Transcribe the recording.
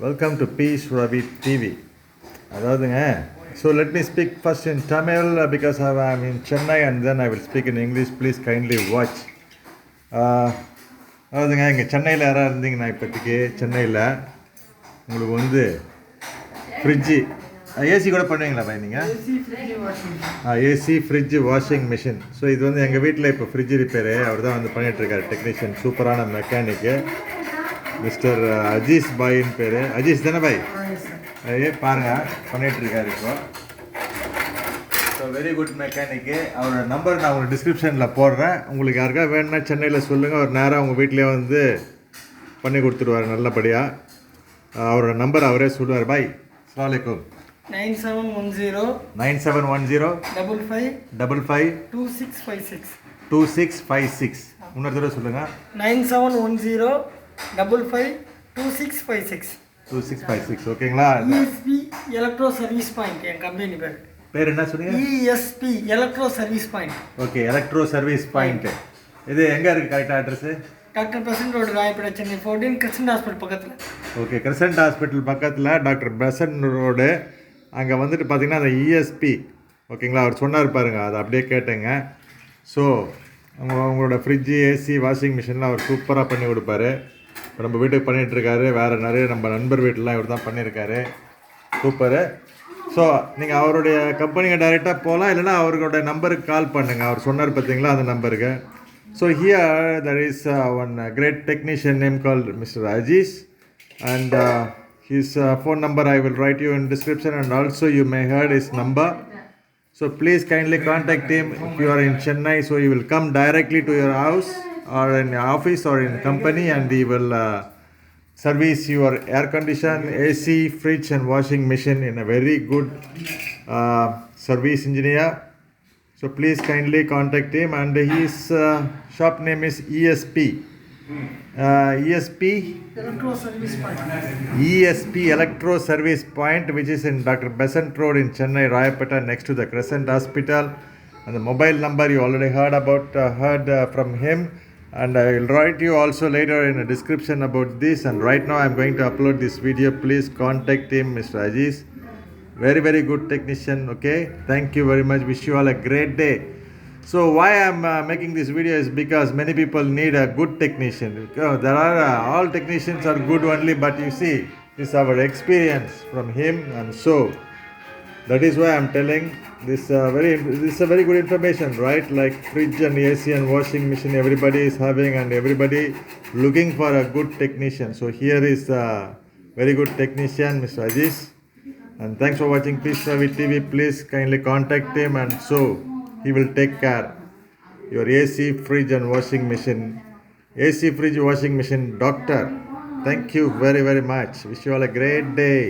Welcome to Peace Ravi TV. So let me speak first in Tamil because I'm in Chennai and then I will speak in English. Please kindly watch. அதாவதுங்க இங்கே சென்னையில் யாராவது இருந்தீங்கன்னா இப்போதைக்கு சென்னையில் உங்களுக்கு வந்து ஃப்ரிட்ஜு ஏசி கூட பண்ணுவீங்களா பை நீங்கள்? AC fridge washing machine. So இது வந்து எங்கள் வீட்டில் இப்போ ஃப்ரிட்ஜ் ரிப்பேரு அவர் தான் வந்து பண்ணிகிட்ருக்காரு டெக்னீஷியன், சூப்பரான மெக்கானிக்கு மிஸ்டர் அஜீஸ் பாயின்னு பேர். அஜீஸ் தானே பாய்? பாருங்கள் பண்ணிகிட்ருக்காரு இப்போ. So very good mechanic. அவரோட நம்பர் நான் உங்களுக்கு டிஸ்கிரிப்ஷனில் போடுறேன். உங்களுக்கு யாருக்கா வேணும்னா சென்னையில் சொல்லுங்கள், அவர் நேராக உங்கள் வீட்டிலே வந்து பண்ணி கொடுத்துருவார் நல்லபடியாக. அவரோட நம்பர் அவரே சொல்லுவார். பாய் அஸ்ஸலாமு அலைக்கும். 9710 9710 55 2656 2656. இன்னொரு தடவை சொல்லுங்கள். 9710 55 2656 2656. ஓகேங்களா? ESP எலக்ட்ரோ சர்வீஸ் பாயிண்ட் என் கம்பெனி பேர் என்ன சொன்னீங்க? ESP electro service point. Okay, electro service point. இது எங்கே இருக்குது கரெக்டாக address? Doctor Besant road, Royapettah, Chennai 14, crescent hospital பக்கத்தில். ஓகே, கிரசன்ட் ஹாஸ்பிட்டல் பக்கத்தில் டாக்டர் பெசன்ட் ரோடு. அங்கே வந்துட்டு பார்த்தீங்கன்னா அந்த ESP ஓகேங்களா, அவர் சொன்னார் பாருங்க, அதை அப்படியே கேட்டேங்க. ஸோ உங்களோட ஃப்ரிட்ஜு, ஏசி, வாஷிங் மிஷின்லாம் அவர் சூப்பராக பண்ணி கொடுப்பாரு. இப்போ நம்ம வீட்டுக்கு பண்ணிகிட்ருக்காரு, வேறு நிறைய நம்ம நண்பர் வீட்டிலலாம் இவர் தான் பண்ணியிருக்காரு. சூப்பரு. ஸோ நீங்கள் அவருடைய கம்பெனிக்கு டைரெக்டாக போகலாம், இல்லைனா அவருடைய நம்பருக்கு கால் பண்ணுங்கள். அவர் சொன்னார் பார்த்தீங்களா அந்த நம்பருக்கு. So here there is one great technician name called Mr. Aziz, and his phone number I will write you in description, and also you may heard his number. So please kindly contact him if you are in Chennai. So he will come directly to your house or in office or in company, and he will service your air condition, AC, fridge and washing machine in a very good service engineer. So please kindly contact him, and his shop name is ESP. ESP electro service point. ESP Electro Service Point, which is in Dr. Besant Road in Chennai, Royapettah, next to the Cresent Hospital. And the mobile number you already heard from him. And I will write you also later in a description about this. And right now I am going to upload this video. Please contact him, Mr. Aziz. Very, very good technician. Okay, thank you very much. Wish you all a great day. So why I am making this video is because many people need a good technician. There are all technicians are good only, but you see, this is our experience from him, and so that is why I am telling this. This is a very good information, right? Like fridge and AC and washing machine, everybody is having, and everybody looking for a good technician. So here is a very good technician, Mr. Aziz. And thanks for watching Peace Ravi TV. Please kindly contact him, and so he will take care your AC, fridge and washing machine. AC, fridge, washing machine doctor. Thank you very, very much. Wish you all a great day.